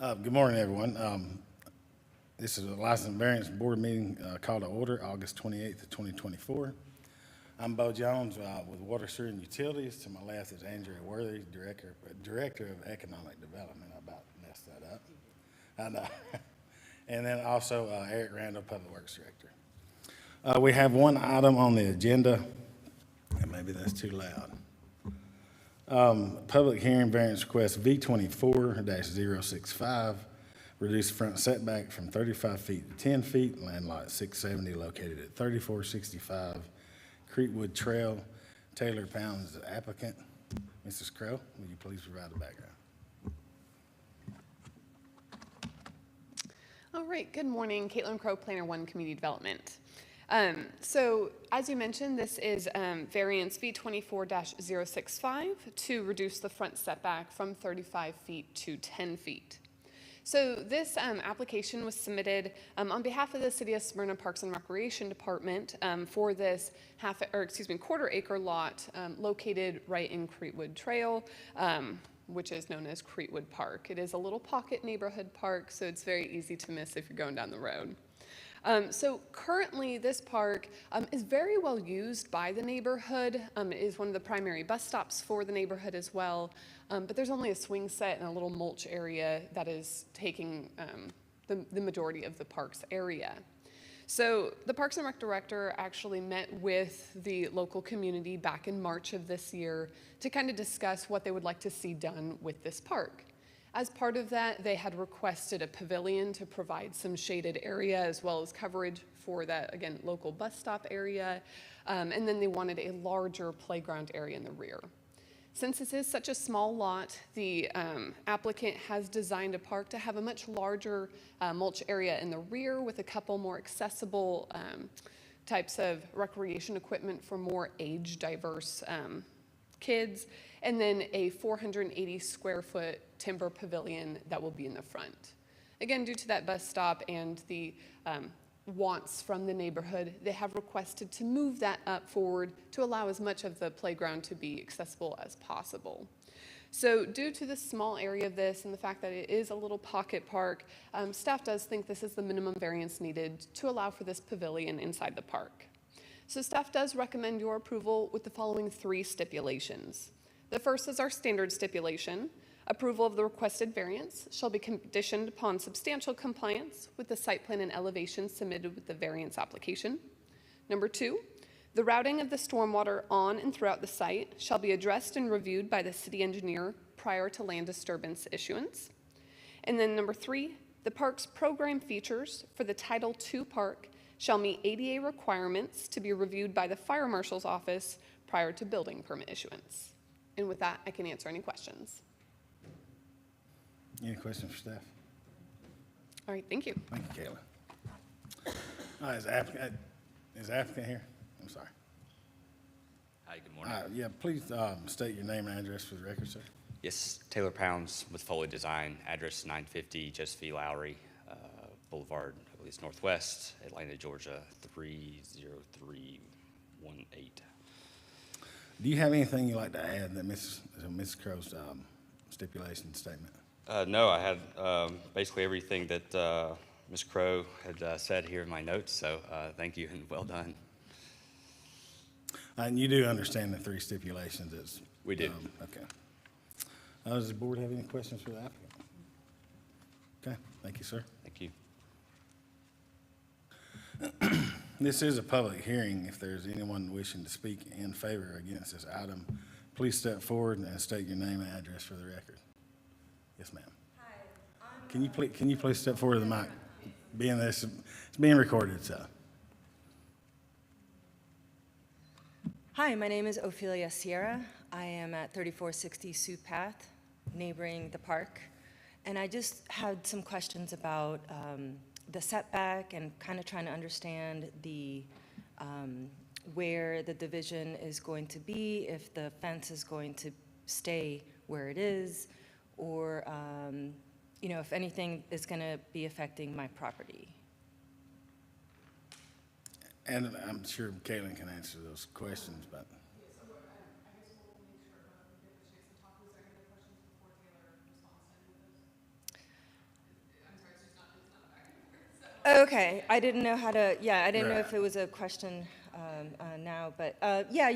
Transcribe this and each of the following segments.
Good morning, everyone. This is a License Variance Board meeting called to order August 28th of 2024. I'm Bo Jones with Water, Sewer, and Utilities. To my left is Andrea Worthy, Director of Economic Development. I about messed that up. I know. And then also Eric Randall, Public Works Director. We have one item on the agenda, and maybe that's too loud. Public hearing variance request V24-065, reduce front setback from 35 feet to 10 feet, land lot 670 located at 3465 Creekwood Trail. Taylor Pound is the applicant. Mrs. Crow, will you please provide the background? All right, good morning. Caitlin Crow, Planner 1 Community Development. So as you mentioned, this is variance V24-065 to reduce the front setback from 35 feet to 10 feet. So this application was submitted on behalf of the City of Smyrna Parks and Recreation Department for this quarter acre lot located right in Creekwood Trail, which is known as Creekwood Park. It is a little pocket neighborhood park, so it's very easy to miss if you're going down the road. So currently this park is very well used by the neighborhood. It is one of the primary bus stops for the neighborhood as well, but there's only a swing set and a little mulch area that is taking the majority of the park's area. So the Parks and Rec Director actually met with the local community back in March of this year to kind of discuss what they would like to see done with this park. As part of that, they had requested a pavilion to provide some shaded area as well as coverage for that, again, local bus stop area. And then they wanted a larger playground area in the rear. Since this is such a small lot, the applicant has designed a park to have a much larger mulch area in the rear with a couple more accessible types of recreation equipment for more age diverse kids, and then a 480 square foot timber pavilion that will be in the front. Again, due to that bus stop and the wants from the neighborhood, they have requested to move that up forward to allow as much of the playground to be accessible as possible. So due to the small area of this and the fact that it is a little pocket park, staff does think this is the minimum variance needed to allow for this pavilion inside the park. So staff does recommend your approval with the following 3 stipulations. The first is our standard stipulation. Approval of the requested variance shall be conditioned upon substantial compliance with the site plan and elevation submitted with the variance application. Number 2, the routing of the stormwater on and throughout the site shall be addressed and reviewed by the city engineer prior to land disturbance issuance. And then number 3, the park's program features for the Title II park shall meet ADA requirements to be reviewed by the Fire Marshal's office prior to building permit issuance. And with that, I can answer any questions. Any questions for staff? All right, thank you. Thank you, Kayla. Is the applicant here? I'm sorry. Hi, good morning. Yeah, please state your name and address for the record, sir. Yes, Taylor Pounds with Foley Design, address 950 Joseph E. Lowry Boulevard, I believe it's Northwest, Atlanta, Georgia, 30318. Do you have anything you'd like to add that Ms. Crow's stipulation statement? No, I had basically everything that Ms. Crow had said here in my notes, so thank you and well done. And you do understand the 3 stipulations? We do. Okay. Does the board have any questions for the applicant? Okay, thank you, sir. Thank you. This is a public hearing. If there's anyone wishing to speak in favor or against this item, please step forward and state your name and address for the record. Yes, ma'am. Hi. Can you please step forward to the mic? Being this, it's being recorded, so. Hi, my name is Ophelia Sierra. I am at 3460 Sioux Path, neighboring the park. And I just had some questions about the setback and kind of trying to understand the where the division is going to be, if the fence is going to stay where it is, or you know, if anything is going to be affecting my property. And I'm sure Caitlin can answer those questions, but. Okay, I didn't know how to, yeah, I didn't know if Right. it was a question now, but yeah,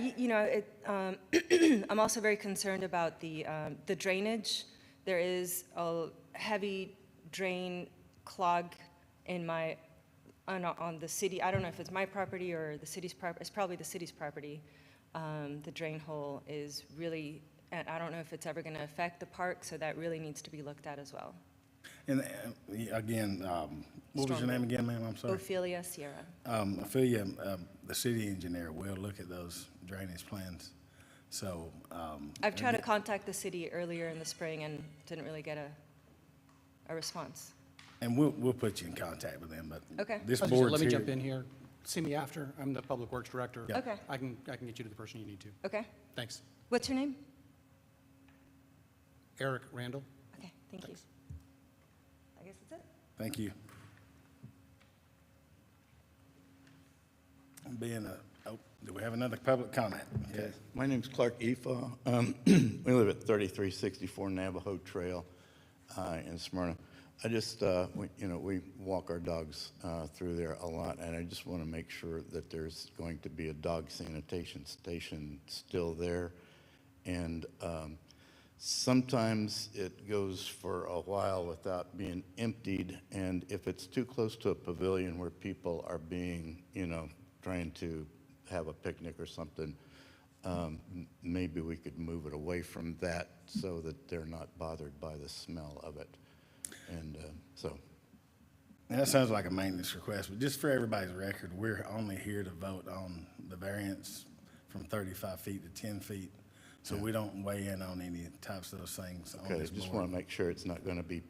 I'm also very concerned about the drainage. There is a heavy drain clog in on the city, I don't know if it's my property or the city's property, it's probably the city's property. The drain hole is really, and I don't know if it's ever going to affect the park, so that really needs to be looked at as well. And again, what was your name again, ma'am? I'm sorry. Ophelia Sierra. Ophelia, the city engineer will look at those drainage plans. So, I've tried to contact the city earlier in the spring and didn't really get a response. and we'll put you in contact with them, but Okay. this Let me board's jump here. in here. See me after. I'm the Public Works Director. Yeah. Okay. I can get you to the person you need to. Okay. Thanks. What's your name? Eric Randall. Okay, thank you. I guess that's it. Thank you. Do we have another public comment? Okay. Yes. My name's Clark Efa. We live at 3364 Navajo Trail in Smyrna. I just, we walk our dogs through there a lot, and I just want to make sure that there's going to be a dog sanitation station still there. And sometimes it goes for a while without being emptied, and if it's too close to a pavilion where people are being, trying to have a picnic or something, maybe we could move it away from that so that they're not bothered by the smell of it. And And that sounds like a maintenance request, but just for everybody's record, we're only here to vote on the variance from 35 feet to 10 feet. So we don't weigh in on any types of those things on okay, this just board. want to make sure it's not going to be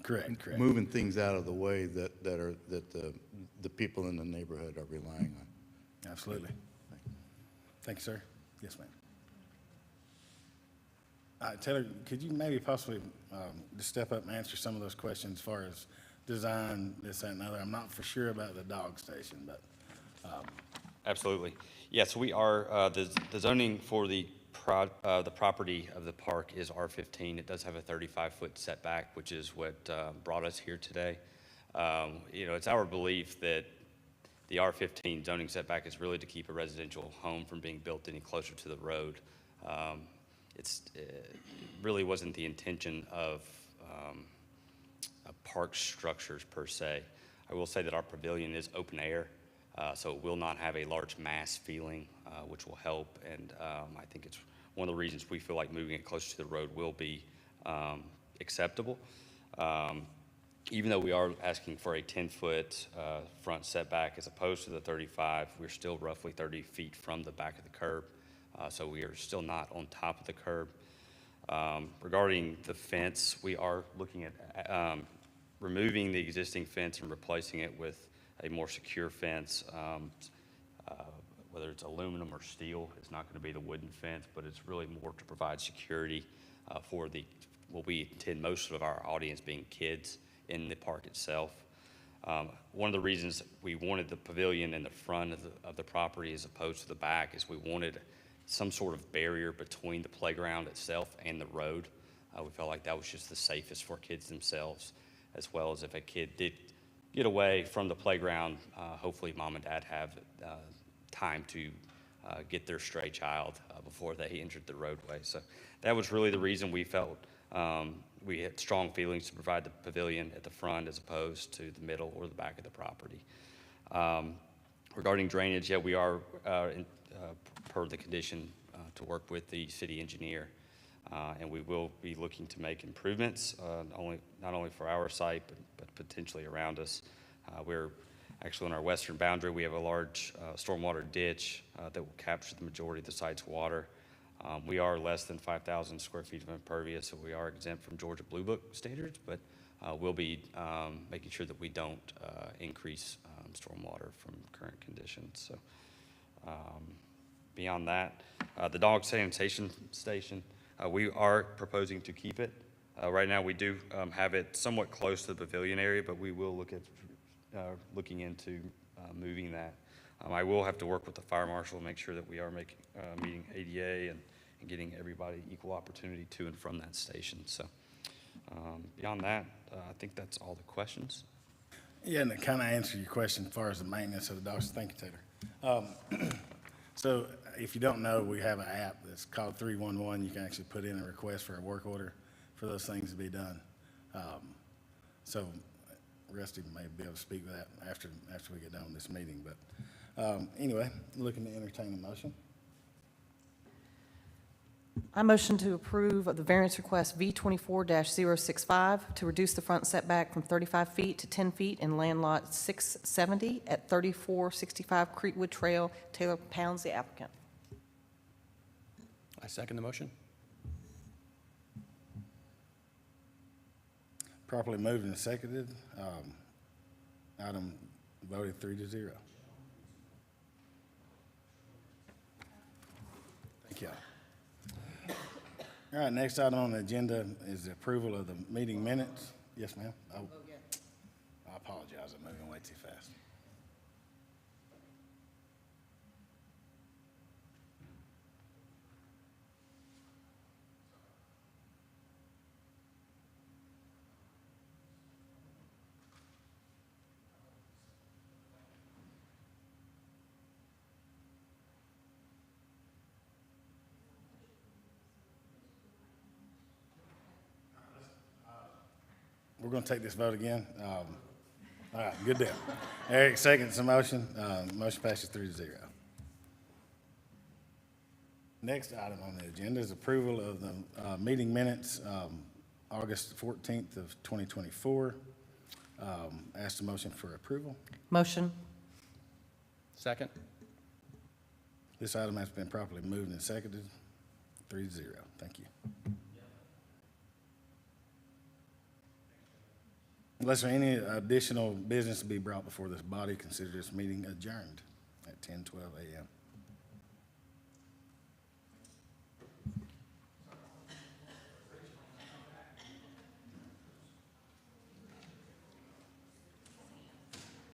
Correct. moving things out of the way that the people in the neighborhood are relying on. Absolutely. Thank you, sir. Yes, ma'am. Taylor, could you maybe possibly just step up and answer some of those questions as far as design, this, that, and other? I'm not for sure about the dog station, but Absolutely. Yes, we are, the zoning for the property of the park is R15. It does have a 35-foot setback, which is what brought us here today. It's our belief that the R15 zoning setback is really to keep a residential home from being built any closer to the road. It really wasn't the intention of park structures per se. I will say that our pavilion is open air, so it will not have a large mass feeling, which will help. And I think it's one of the reasons we feel like moving it closer to the road will be acceptable. Even though we are asking for a 10-foot front setback as opposed to the 35, we're still roughly 30 feet from the back of the curb. So we are still not on top of the curb. Regarding the fence, we are looking at removing the existing fence and replacing it with a more secure fence. Whether it's aluminum or steel, it's not going to be the wooden fence, but it's really more to provide security for what we intend most of our audience being kids in the park itself. One of the reasons we wanted the pavilion in the front of the property as opposed to the back is we wanted some sort of barrier between the playground itself and the road. We felt like that was just the safest for kids themselves, as well as if a kid did get away from the playground, hopefully mom and dad have time to get their stray child before they entered the roadway. So that was really the reason we felt we had strong feelings to provide the pavilion at the front as opposed to the middle or the back of the property. Regarding drainage, yeah, we are, per the condition, to work with the city engineer, and we will be looking to make improvements, not only for our site, but potentially around us. We're actually on our western boundary, we have a large stormwater ditch that will capture the majority of the site's water. We are less than 5,000 square feet of impervious, so we are exempt from Georgia Blue Book standards, but we'll be making sure that we don't increase stormwater from current conditions. So beyond that, the dog sanitation station, we are proposing to keep it. Right now, we do have it somewhat close to the pavilion area, but we will look at looking into moving that. I will have to work with the fire marshal to make sure that we are meeting ADA and getting everybody equal opportunity to and from that station. So beyond that, I think that's all the questions. Yeah, and to kind of answer your question as far as the maintenance of the docks, thank you, Taylor. So if you don't know, we have an app that's called 311. You can actually put in a request for a work order for those things to be done. So Rusty may be able to speak to that after we get done with this meeting. But anyway, looking to entertain a motion. I motion to approve of the variance request V24-065 to reduce the front setback from 35 feet to 10 feet in land lot 670 at 3465 Creekwood Trail. Taylor Pounds, the applicant. I second the motion. Properly moved and seconded. Item voted 3-0. Thank you. All right, next item on the agenda is the approval of the meeting minutes. Yes, ma'am? Oh, I apologize, I'm moving way too fast. We're going to take this vote again. All right, good deal. Eric seconds the motion. Motion passes 3-0. Next item on the agenda is approval of the meeting minutes, August 14th of 2024. Ask the motion for approval. Motion. Second. This item has been properly moved and seconded. 3-0. Thank you. Unless there any additional business to be brought before this body, consider this meeting adjourned at 10:12 a.m.